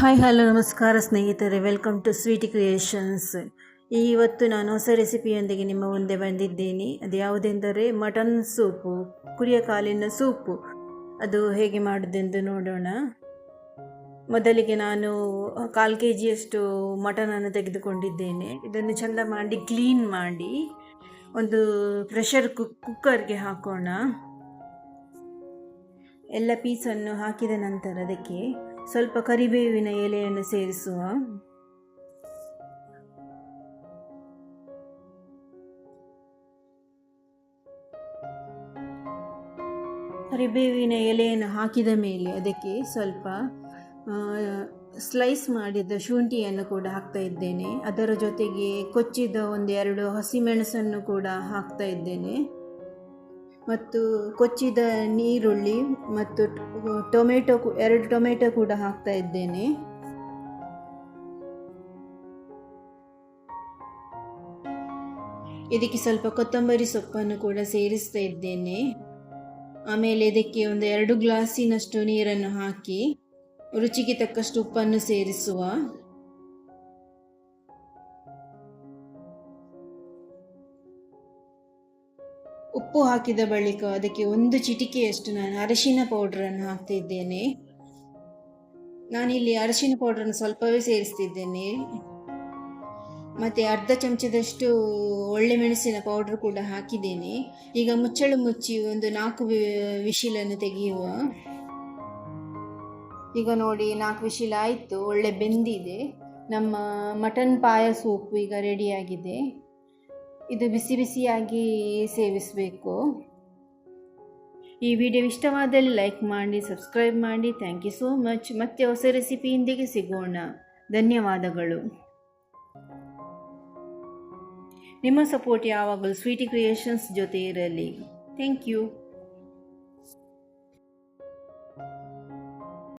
Hi hello ನಮಸ್ಕಾರ ಸ್ನೇಹಿತರೆ, welcome to Sweety creations. ಇವತ್ತು ನಾನು ಹೊಸ ರೆಸಿಪಿಯೊಂದಿಗೆ ನಿಮ್ಮ ಮುಂದೆ ಬಂದಿದ್ದೇನೆ. ಅದು ಯಾವುದೆಂದರೆ ಮಟನ್ ಸೂಪು, ಕುರಿಯ ಕಾಲಿನ ಸೂಪು. ಅದು ಹೇಗೆ ಮಾಡೋದೆಂದು ನೋಡೋಣ. ಮೊದಲಿಗೆ ನಾನು 1/4 kg ಮಟನನ್ನು ತೆಗೆದುಕೊಂಡಿದ್ದೇನೆ. ಇದನ್ನು ಚೆಂದ ಮಾಡಿ ಕ್ಲೀನ್ ಮಾಡಿ ಒಂದು ಪ್ರೆಷರ್ ಕುಕ್ಕರ್ಗೆ ಹಾಕೋಣ. ಎಲ್ಲ ಪೀಸನ್ನು ಹಾಕಿದ ನಂತರ ಅದಕ್ಕೆ ಸ್ವಲ್ಪ ಕರಿಬೇವಿನ ಎಲೆಯನ್ನು ಸೇರಿಸುವ. ಕರಿಬೇವಿನ ಎಲೆಯನ್ನು ಹಾಕಿದ ಮೇಲೆ ಅದಕ್ಕೆ ಸ್ವಲ್ಪ ಸ್ಲೈಸ್ ಮಾಡಿದ ಶುಂಠಿಯನ್ನು ಕೂಡ ಹಾಕ್ತಾ ಇದ್ದೇನೆ. ಅದರ ಜೊತೆಗೆ ಕೊಚ್ಚಿದ 1-2 ಹಸಿಮೆಣಸನ್ನು ಕೂಡ ಹಾಕ್ತಾ ಇದ್ದೇನೆ. ಮತ್ತು ಕೊಚ್ಚಿದ ನೀರುಳ್ಳಿ ಮತ್ತು ಟೊಮೆಟೊ 2 ಟೊಮೆಟೊ ಕೂಡ ಹಾಕ್ತಾ ಇದ್ದೇನೆ. ಇದಕ್ಕೆ ಸ್ವಲ್ಪ ಕೊತ್ತಂಬರಿ ಸೊಪ್ಪನ್ನು ಕೂಡ ಸೇರಿಸ್ತಾ ಇದ್ದೇನೆ. ಆಮೇಲೆ ಇದಕ್ಕೆ 2 ಗ್ಲಾಸಿನಷ್ಟು ನೀರನ್ನು ಹಾಕಿ ರುಚಿಗೆ ತಕ್ಕಷ್ಟು ಉಪ್ಪನ್ನು ಸೇರಿಸುವ. ಉಪ್ಪು ಹಾಕಿದ ಬಳಿಕ ಅದಕ್ಕೆ 1 ಚಿಟಿಕೆಯಷ್ಟು ನಾನು ಅರಿಶಿನ ಪೌಡ್ರನ್ನು ಹಾಕ್ತಿದ್ದೇನೆ. ನಾನಿಲ್ಲಿ ಅರಿಶಿನ ಪೌಡ್ರನ್ನು ಸ್ವಲ್ಪವೇ ಸೇರಿಸ್ತಿದ್ದೇನೆ. ಮತ್ತು ಅರ್ಧ ಚಮಚದಷ್ಟು ಒಳ್ಳೆ ಮೆಣಸಿನ ಪೌಡ್ರ್ ಕೂಡ ಹಾಕಿದ್ದೇನೆ. ಈಗ ಮುಚ್ಚಳು ಮುಚ್ಚಿ 4 ವಿಶಿಲನ್ನು ತೆಗೆಯುವ. ಈಗ ನೋಡಿ 4 ವಿಶಿಲ್ ಆಯಿತು, ಒಳ್ಳೆ ಬೆಂದಿದೆ. ನಮ್ಮ ಮಟನ್ ಪಾಯ ಸೂಪ್ ಈಗ ರೆಡಿಯಾಗಿದೆ. ಇದು ಬಿಸಿ ಬಿಸಿಯಾಗಿ ಸೇವಿಸಬೇಕು. ಈ ವಿಡಿಯೋ ಇಷ್ಟವಾದಲ್ಲಿ ಲೈಕ್ ಮಾಡಿ, ಸಬ್ಸ್ಕ್ರೈಬ್ ಮಾಡಿ. Thank you so much. ಮತ್ತೆ ಹೊಸ ರೆಸಿಪಿಯೊಂದಿಗೆ ಸಿಗೋಣ. ಧನ್ಯವಾದಗಳು. ನಿಮ್ಮ ಸಪೋರ್ಟ್ ಯಾವಾಗಲೂ ಸ್ವೀಟಿ ಕ್ರಿಯೇಷನ್ಸ್ ಜೊತೆ ಇರಲಿ. Thank you.